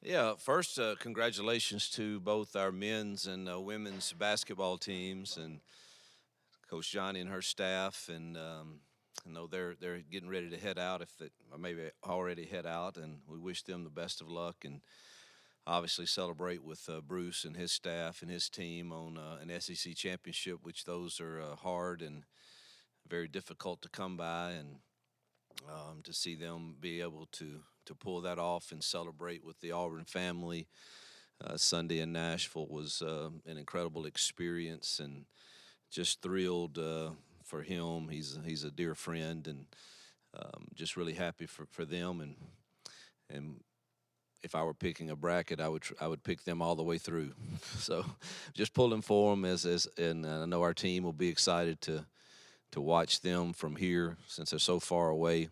Yeah, first, congratulations to both our men's and women's basketball teams and Coach Johnny and her staff. And I know they're getting ready to head out, if they or maybe already head out, and we wish them the best of luck. And obviously celebrate with Bruce and his staff and his team on an SEC championship, which those are hard and very difficult to come by. And to see them be able to pull that off and celebrate with the Auburn family Sunday in Nashville was an incredible experience, and just thrilled for him. He's a dear friend, and just really happy for them. And if I were picking a bracket, I would pick them all the way through. So just pulling for them and I know our team will be excited to watch them from here since they're so far away.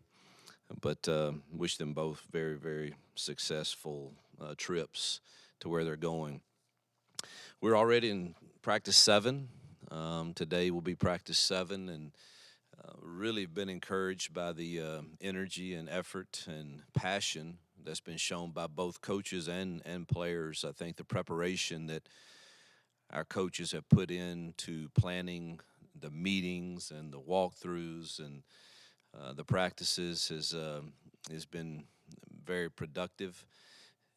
But wish them both very, very successful trips to where they're going. We're already in practice 7. Today will be practice 7, and really been encouraged by the energy and effort and passion that's been shown by both coaches and players. I think the preparation that our coaches have put into planning the meetings and the walkthroughs and the practices has been very productive,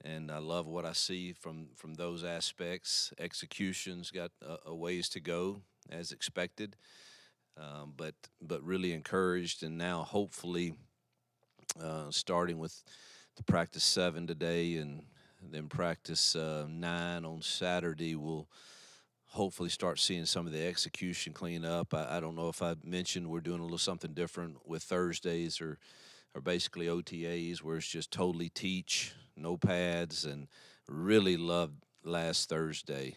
and I love what I see from those aspects. Execution's got a ways to go, as expected, but really encouraged, and now hopefully starting with the practice 7 today, and then practice 9 on Saturday, we'll hopefully start seeing some of the execution clean up. I don't know if I mentioned we're doing a little something different with Thursdays or basically OTAs, where it's just totally teach, no pads, and really loved last Thursday.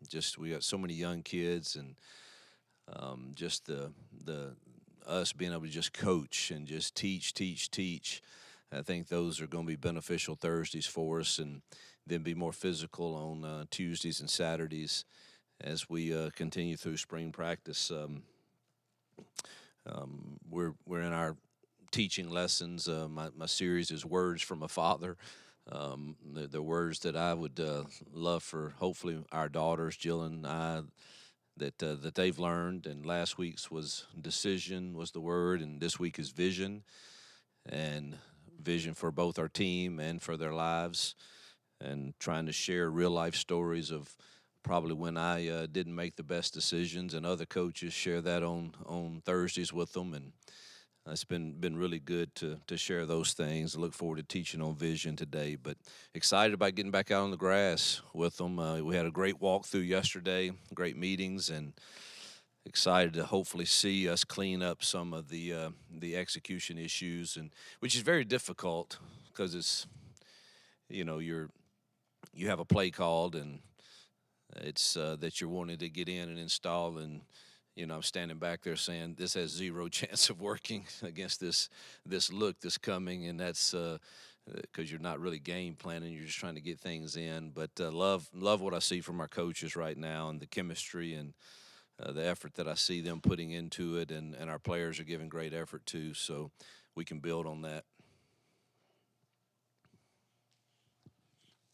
Just we got so many young kids, and just the us being able to just coach and just teach, teach, teach. I think those are going to be beneficial Thursdays for us, and then be more physical on Tuesdays and Saturdays as we continue through spring practice. We're in our teaching lessons. My series is Words from a Father. The words that I would love for hopefully our daughters, Jill and I, that they've learned. And last week's was decision was the word, and this week is vision, and vision for both our team and for their lives, and trying to share real life stories of probably when I didn't make the best decisions, and other coaches share that on Thursdays with them. And it's been really good to share those things. I look forward to teaching on vision today, but excited about getting back out on the grass with them. We had a great walkthrough yesterday, great meetings, and excited to hopefully see us clean up some of the execution issues, and which is very difficult because it's you have a play called, and it's that you're wanting to get in and install. And I'm standing back there saying this has zero chance of working against this look that's coming, and that's because you're not really game planning, you're just trying to get things in. But love what I see from our coaches right now, and the chemistry and the effort that I see them putting into it, and our players are giving great effort too, so we can build on that.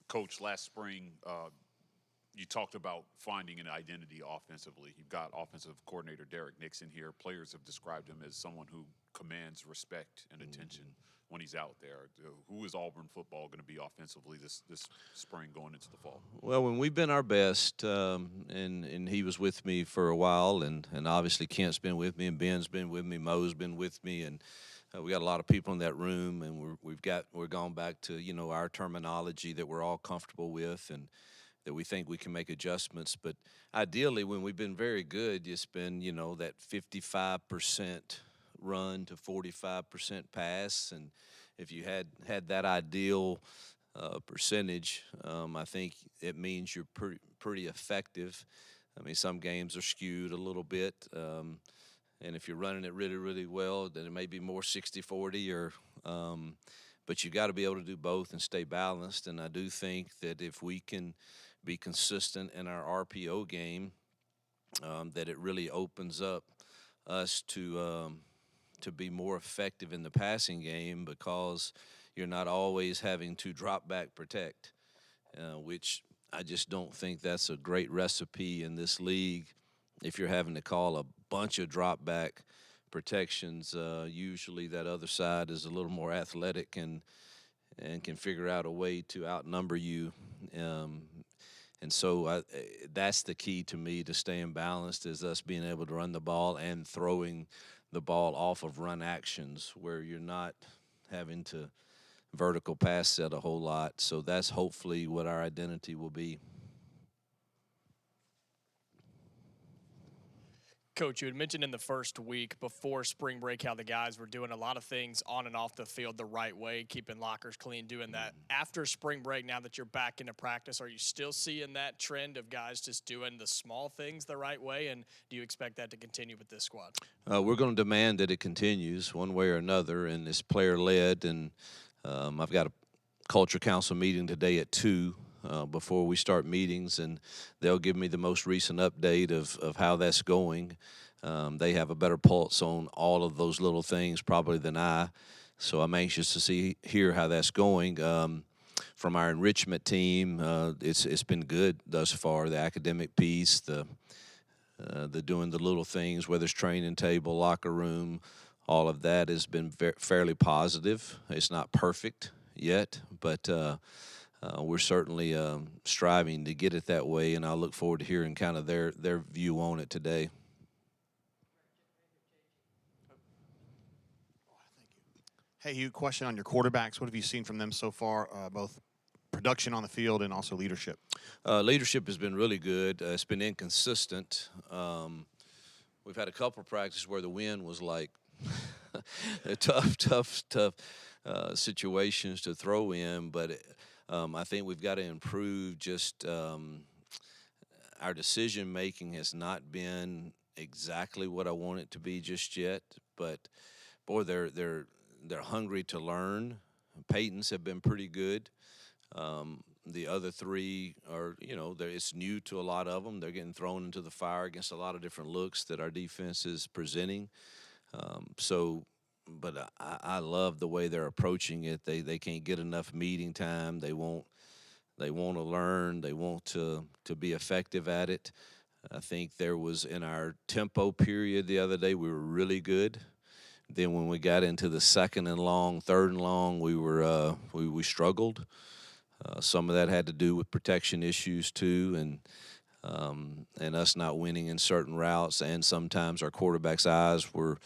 Coach, last spring, you talked about finding an identity offensively. You've got offensive coordinator Derek Nixon here. Players have described him as someone who commands respect and attention when he's out there. Who is Auburn football going to be offensively this spring going into the fall? Well, when we've been our best, and he was with me for a while, and obviously Kent's been with me, and Ben's been with me, Mo's been with me, and we got a lot of people in that room, and we're gone back to our terminology that we're all comfortable with, and that we think we can make adjustments. But ideally, when we've been very good, it's been that 55% run to 45% pass, and if you had that ideal percentage, I think it means you're pretty effective. I mean, some games are skewed a little bit, and if you're running it really, really well, then it may be more 60-40, but you got to be able to do both and stay balanced. And I do think that if we can be consistent in our RPO game, that it really opens up us to be more effective in the passing game, because you're not always having to drop back protect, which I just don't think that's a great recipe in this league. If you're having to call a bunch of drop back protections, usually that other side is a little more athletic and can figure out a way to outnumber you. Um, and so that's the key to me to staying balanced is us being able to run the ball and throwing the ball off of run actions where you're not having to vertical pass set a whole lot. So that's hopefully what our identity will be. Coach, you had mentioned in the first week before spring break how the guys were doing a lot of things on and off the field the right way, keeping lockers clean, doing that. After spring break, now that you're back into practice, are you still seeing that trend of guys just doing the small things the right way? And do you expect that to continue with this squad? We're going to demand that it continues one way or another, and it's player led. And I've got a culture council meeting today at 2. Before we start meetings, and they'll give me the most recent update of how that's going. They have a better pulse on all of those little things probably than I, so I'm anxious to hear how that's going. From our enrichment team, it's been good thus far. The academic piece, the doing the little things, whether it's training table, locker room, all of that has been fairly positive. It's not perfect yet, but we're certainly striving to get it that way, and I look forward to hearing kind of their view on it today. Hey, Hugh, question on your quarterbacks. What have you seen from them so far, both production on the field and also leadership? Leadership has been really good. It's been inconsistent. We've had a couple of practices where the wind was like tough situations to throw in, but I think we've got to improve just our decision making has not been exactly what I want it to be just yet, but boy, they're hungry to learn. Peyton's have been pretty good. The other three are, it's new to a lot of them. They're getting thrown into the fire against a lot of different looks that our defense is presenting. But I love the way they're approaching it. They can't get enough meeting time. They want to learn. They want to be effective at it. I think there was in our tempo period the other day we were really good. Then when we got into the second and long, third and long, we struggled. Some of that had to do with protection issues too, and us not winning in certain routes, and sometimes our quarterback's eyes were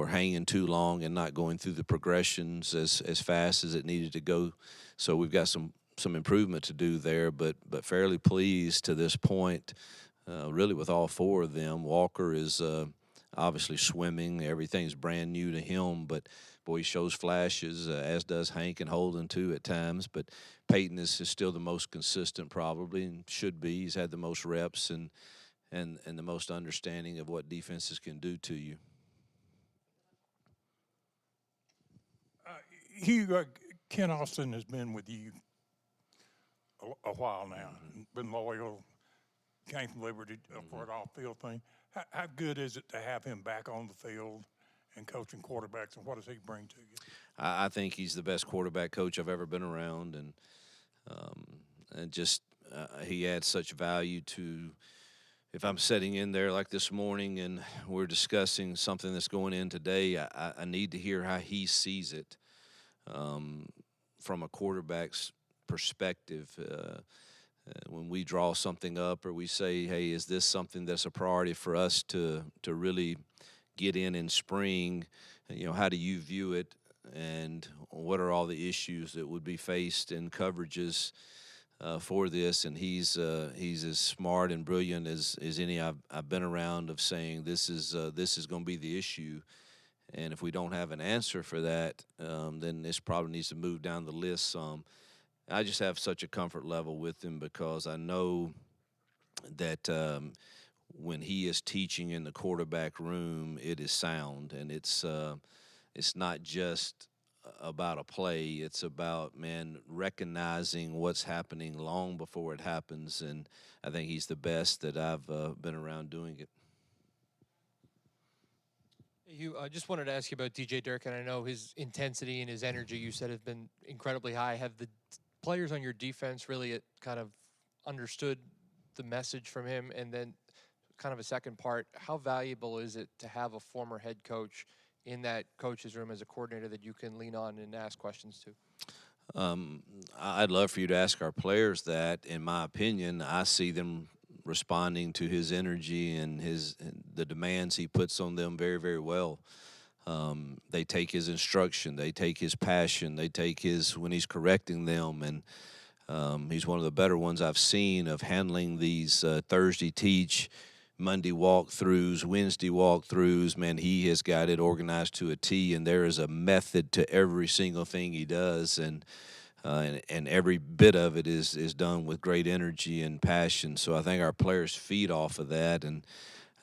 hanging too long and not going through the progressions as fast as it needed to go. So we've got some improvement to do there, but fairly pleased to this point, really with all four of them. Walker is obviously swimming. Everything's brand new to him, but boy, he shows flashes, as does Hank and Holden too at times. But Peyton is still the most consistent probably and should be. He's had the most reps and the most understanding of what defenses can do to you. Hugh, Ken Austin has been with you a while now, been loyal, came from Liberty for an off-field thing. How good is it to have him back on the field and coaching quarterbacks, and what does he bring to you? I think he's the best quarterback coach I've ever been around, and just he adds such value to. If I'm sitting in there like this morning and we're discussing something that's going in today, I need to hear how he sees it from a quarterback's perspective. When we draw something up or we say, hey, is this something that's a priority for us to really get in spring? How do you view it? And what are all the issues that would be faced in coverages for this? And he's as smart and brilliant as any I've been around of saying this is going to be the issue. And if we don't have an answer for that, then this probably needs to move down the list some. I just have such a comfort level with him because I know that when he is teaching in the quarterback room, it is sound, and it's not just about a play. It's about, recognizing what's happening long before it happens, and I think he's the best that I've been around doing it. I just wanted to ask you about DJ Durkin. I know his intensity and his energy, you said, have been incredibly high. Have the players on your defense really kind of understood the message from him? And then kind of a second part, how valuable is it to have a former head coach in that coach's room as a coordinator that you can lean on and ask questions to? I'd love for you to ask our players that. In my opinion, I see them responding to his energy and the demands he puts on them very, very well. They take his instruction, they take his passion, they take his when he's correcting them, and he's one of the better ones I've seen of handling these Thursday teach, Monday walkthroughs, Wednesday walkthroughs. Man, he has got it organized to a T, and there is a method to every single thing he does, and every bit of it is done with great energy and passion. So I think our players feed off of that, and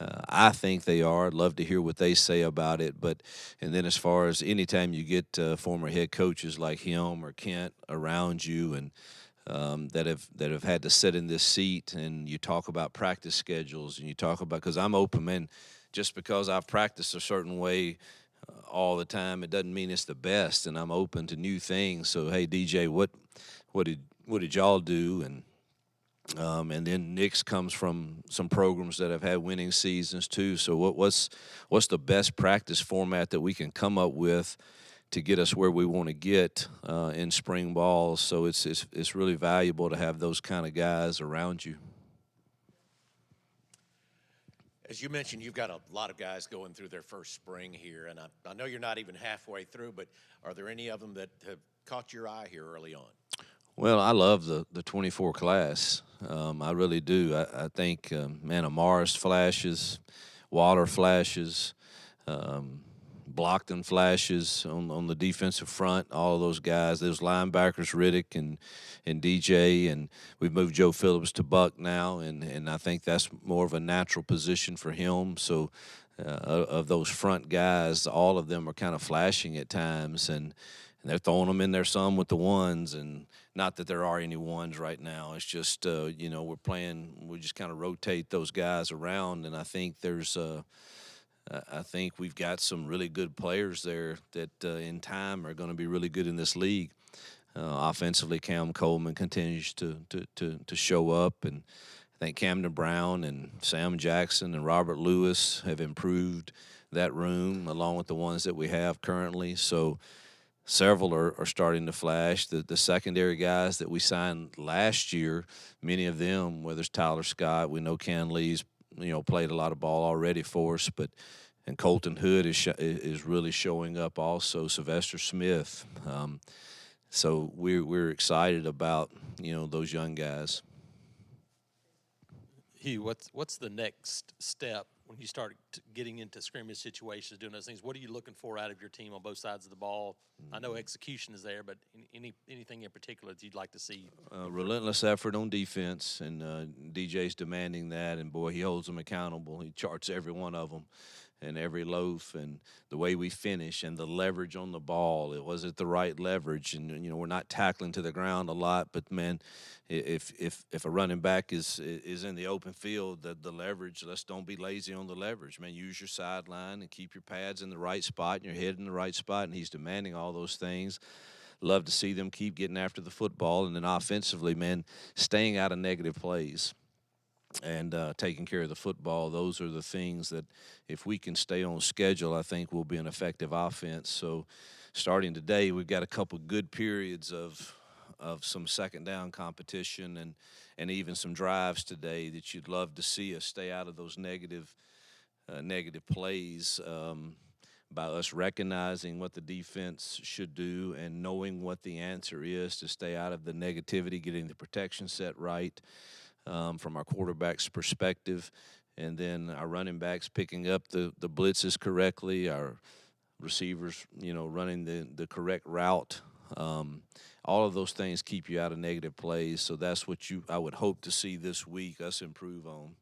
I think they are. I'd love to hear what they say about it. And then as far as anytime you get former head coaches like him or Kent around you, and that have had to sit in this seat, and you talk about practice schedules, and you talk about, because I'm open, man. Just because I've practiced a certain way all the time, it doesn't mean it's the best, and I'm open to new things. So hey, DJ, what did y'all do? And then Nick's comes from some programs that have had winning seasons too. So what's the best practice format that we can come up with to get us where we want to get in spring ball? So it's really valuable to have those kind of guys around you. As you mentioned, you've got a lot of guys going through their first spring here, and I know you're not even halfway through, but are there any of them that have caught your eye here early on? Well, I love the 24 class. I really do. I think, man, Amaris flashes, Waller flashes, Blockton flashes on the defensive front. All of those guys, those linebackers, Riddick and DJ, and we've moved Joe Phillips to Buck now, and I think that's more of a natural position for him. So of those front guys, all of them are kind of flashing at times, and they're throwing them in there some with the ones, and not that there are any ones right now. It's just, we just kind of rotate those guys around, and I think I think we've got some really good players there that in time are going to be really good in this league. Offensively, Cam Coleman continues to show up, and I think Camden Brown and Sam Jackson and Robert Lewis have improved that room along with the ones that we have currently. So several are starting to flash. The secondary guys that we signed last year, many of them, whether it's Tyler Scott, we know Ken Lee's played a lot of ball already for us, and Colton Hood is really showing up also. Sylvester Smith, so we're excited about those young guys. Hugh, what's the next step when you start getting into scrimmage situations, doing those things? What are you looking for out of your team on both sides of the ball? I know execution is there, but anything in particular that you'd like to see? Relentless effort on defense, and DJ's demanding that, and boy, he holds them accountable. He charts every one of them and every loaf, and the way we finish and the leverage on the ball. Was it the right leverage? And we're not tackling to the ground a lot, but man, if a running back is in the open field, the leverage, let's don't be lazy on the leverage, man. Use your sideline and keep your pads in the right spot and your head in the right spot, and he's demanding all those things. Love to see them keep getting after the football, and then offensively, man, staying out of negative plays and taking care of the football. Those are the things that if we can stay on schedule, I think we'll be an effective offense. So starting today, we've got a couple good periods of some second down competition and even some drives today that you'd love to see us stay out of those negative plays by us recognizing what the defense should do and knowing what the answer is to stay out of the negativity, getting the protection set right from our quarterback's perspective, and then our running backs picking up the blitzes correctly, our receivers, running the correct route. All of those things keep you out of negative plays, so that's what I would hope to see this week us improve on.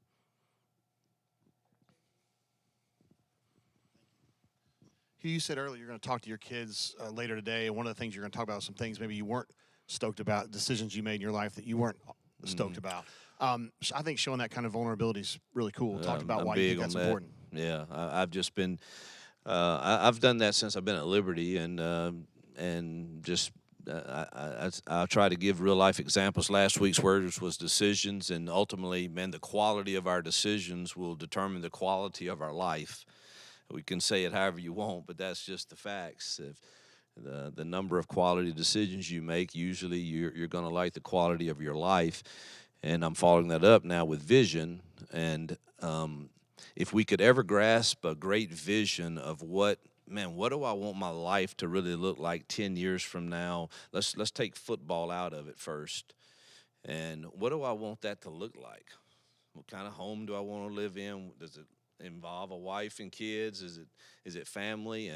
Hugh, you said earlier you're going to talk to your kids later today, and one of the things you're going to talk about some things maybe you weren't stoked about, decisions you made in your life that you weren't stoked about. I think showing that kind of vulnerability is really cool. Talk about why you think that's important. Yeah, I've just been I've done that since I've been at Liberty, and just I try to give real life examples. Last week's words was decisions, and ultimately, man, the quality of our decisions will determine the quality of our life. We can say it however you want, but that's just the facts. If the number of quality decisions you make, usually you're going to like the quality of your life. And I'm following that up now with vision. And if we could ever grasp a great vision of what do I want my life to really look like 10 years from now? Let's take football out of it first. And what do I want that to look like? What kind of home do I want to live in? Does it involve a wife and kids? Is it family?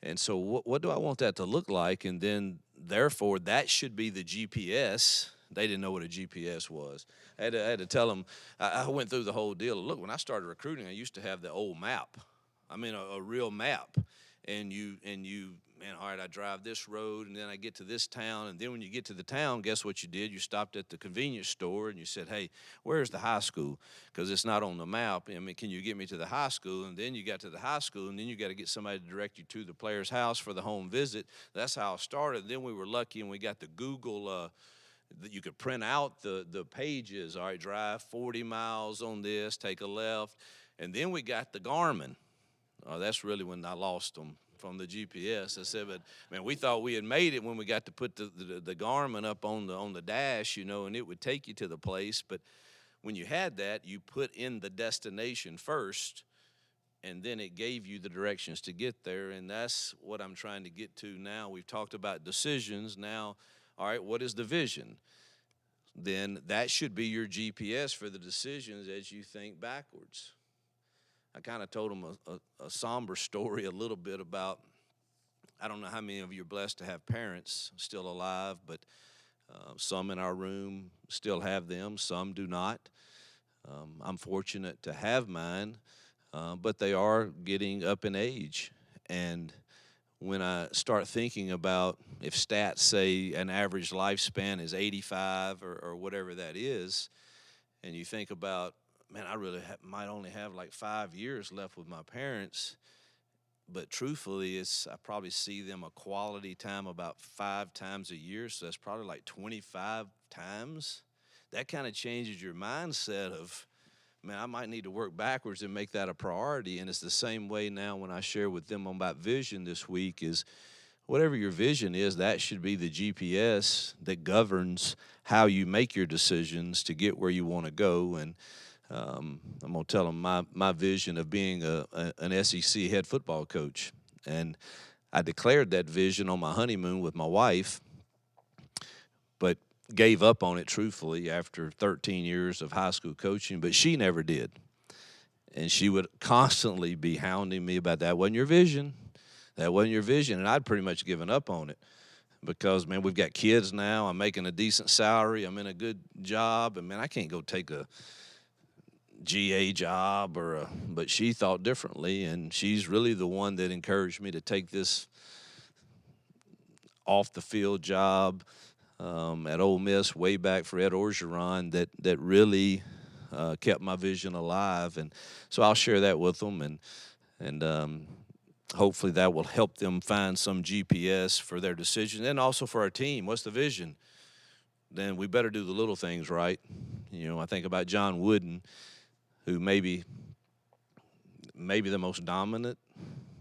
And so what do I want that to look like? And then therefore that should be the GPS. They didn't know what a GPS was. I had to tell them. I went through the whole deal. Look, when I started recruiting, I used to have the old map. I mean, a real map. And you, man, all right, I drive this road, and then I get to this town. And then when you get to the town, guess what you did? You stopped at the convenience store, and you said, hey, where's the high school? Because it's not on the map. I mean, can you get me to the high school? And then you got to the high school, and then you got to get somebody to direct you to the player's house for the home visit. That's how it started. Then we were lucky, and we got the Google that you could print out the pages. All right, drive 40 miles on this, take a left. And then we got the Garmin. That's really when I lost them from the GPS. I said, but man, we thought we had made it when we got to put the Garmin up on the dash, and it would take you to the place. But when you had that, you put in the destination first, and then it gave you the directions to get there. And that's what I'm trying to get to now. We've talked about decisions. Now, all right, what is the vision? Then that should be your GPS for the decisions as you think backwards. I kind of told them a somber story a little bit about, I don't know how many of you are blessed to have parents still alive, but some in our room still have them, some do not. I'm fortunate to have mine, but they are getting up in age. And when I start thinking about if stats say an average lifespan is 85 or whatever that is, and you think about, man, I really might only have like 5 years left with my parents, but truthfully, I probably see them a quality time about 5 times a year, so that's probably like 25 times. That kind of changes your mindset of, man, I might need to work backwards and make that a priority. And it's the same way now when I share with them about vision this week is whatever your vision is, that should be the GPS that governs how you make your decisions to get where you want to go. And I'm going to tell them my vision of being an SEC head football coach. And I declared that vision on my honeymoon with my wife, but gave up on it truthfully after 13 years of high school coaching, but she never did. And she would constantly be hounding me about that wasn't your vision. That wasn't your vision. And I'd pretty much given up on it because, man, we've got kids now. I'm making a decent salary. I'm in a good job. And, man, I can't go take a GA job but she thought differently, and she's really the one that encouraged me to take this off the field job at Ole Miss way back for Ed Orgeron that really kept my vision alive. And so I'll share that with them, and hopefully that will help them find some GPS for their decisions and also for our team. What's the vision? Then we better do the little things right. I think about John Wooden, who maybe the most dominant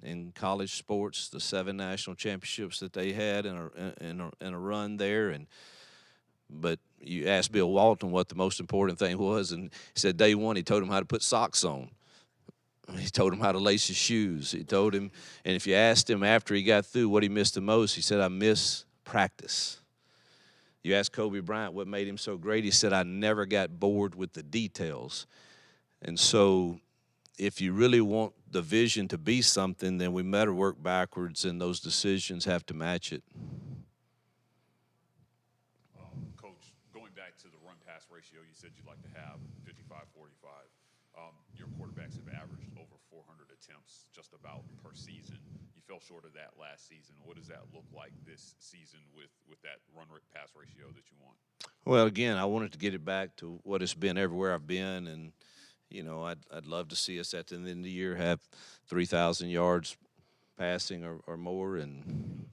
in college sports, the 7 national championships that they had in a run there. But you asked Bill Walton what the most important thing was, and he said day one he told him how to put socks on. He told him how to lace his shoes. He told him, and if you asked him after he got through what he missed the most, he said, I miss practice. You asked Kobe Bryant what made him so great, he said, I never got bored with the details. And so if you really want the vision to be something, then we better work backwards, and those decisions have to match it. Coach, going back to the run-pass ratio, you said you'd like to have 55-45. Your quarterbacks have averaged over 400 attempts just about per season. You fell short of that last season. What does that look like this season with that run-pass ratio that you want? Well, again, I wanted to get it back to what it's been everywhere I've been, and I'd love to see us at the end of the year have 3,000 yards passing or more, and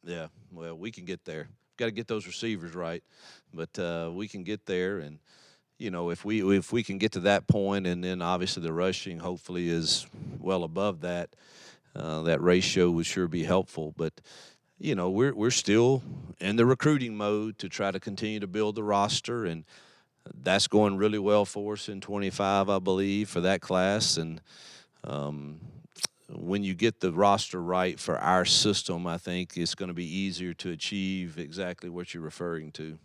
yeah, well, we can get there. Got to get those receivers right, but we can get there, and if we can get to that point, and then obviously the rushing hopefully is well above that, that ratio would sure be helpful. But we're still in the recruiting mode to try to continue to build the roster, and that's going really well for us in 25, I believe, for that class. And when you get the roster right for our system, I think it's going to be easier to achieve exactly what you're referring to.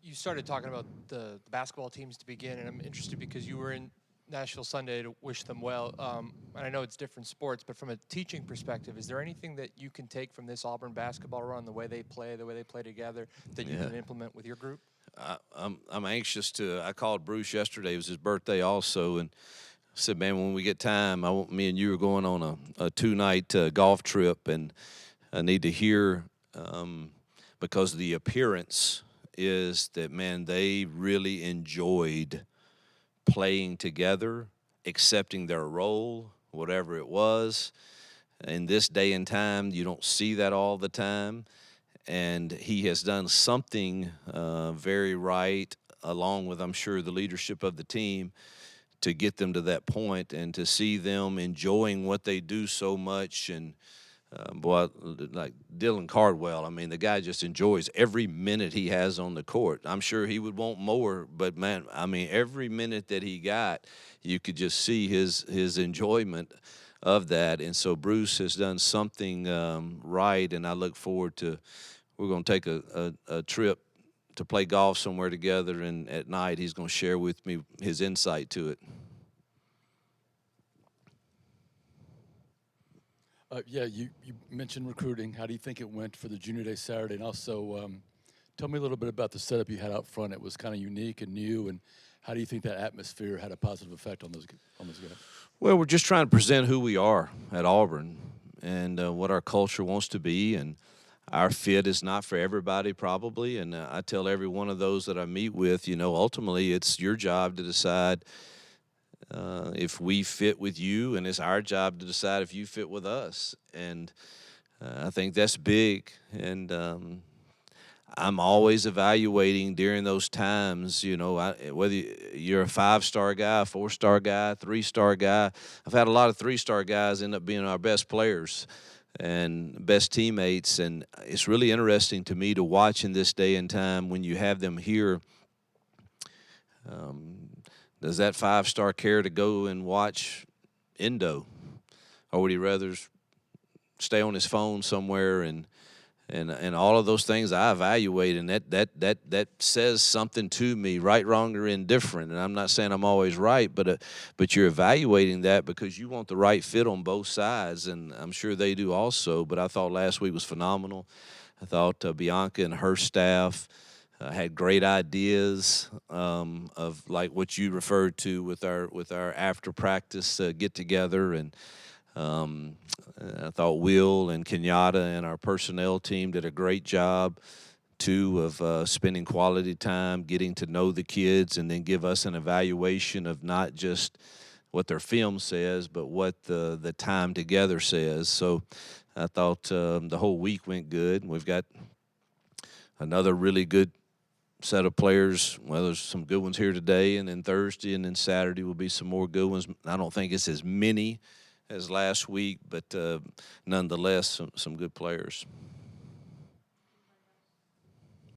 You started talking about the basketball teams to begin, and I'm interested because you were in Nashville Sunday to wish them well. And I know it's different sports, but from a teaching perspective, is there anything that you can take from this Auburn basketball run, the way they play together, that you can implement with your group? I'm anxious to. I called Bruce yesterday. It was his birthday also, and I said, man, when we get time, me and you are going on a 2-night golf trip, and I need to hear because the appearance is that, man, they really enjoyed playing together, accepting their role, whatever it was. In this day and time, you don't see that all the time. And he has done something very right, along with, I'm sure, the leadership of the team, to get them to that point and to see them enjoying what they do so much. And boy, like Dylan Cardwell, I mean, the guy just enjoys every minute he has on the court. I'm sure he would want more, but man, I mean, every minute that he got, you could just see his enjoyment of that. And so Bruce has done something right, and I look forward to. We're going to take a trip to play golf somewhere together, and at night he's going to share with me his insight to it. Yeah, you mentioned recruiting. How do you think it went for the Junior Day Saturday? And also, tell me a little bit about the setup you had out front. It was kind of unique and new, and how do you think that atmosphere had a positive effect on those guys? Well, we're just trying to present who we are at Auburn and what our culture wants to be, and our fit is not for everybody probably. And I tell every one of those that I meet with, ultimately it's your job to decide if we fit with you, and it's our job to decide if you fit with us. And I think that's big. And I'm always evaluating during those times, whether you're a 5-star guy, a 4-star guy, 3-star guy. I've had a lot of 3-star guys end up being our best players and best teammates. And it's really interesting to me to watch in this day and time when you have them here. Does that 5-star care to go and watch Indo, or would he rather stay on his phone somewhere? And all of those things I evaluate, and that says something to me, right, wrong, or indifferent. And I'm not saying I'm always right, but you're evaluating that because you want the right fit on both sides, and I'm sure they do also. But I thought last week was phenomenal. I thought Bianca and her staff had great ideas of like what you referred to with our after practice get together, and I thought Will and Kenyatta and our personnel team did a great job too of spending quality time, getting to know the kids, and then give us an evaluation of not just what their film says, but what the time together says. So I thought the whole week went good. We've got another really good set of players. Well, there's some good ones here today, and then Thursday, and then Saturday will be some more good ones. I don't think it's as many as last week, but nonetheless, some good players.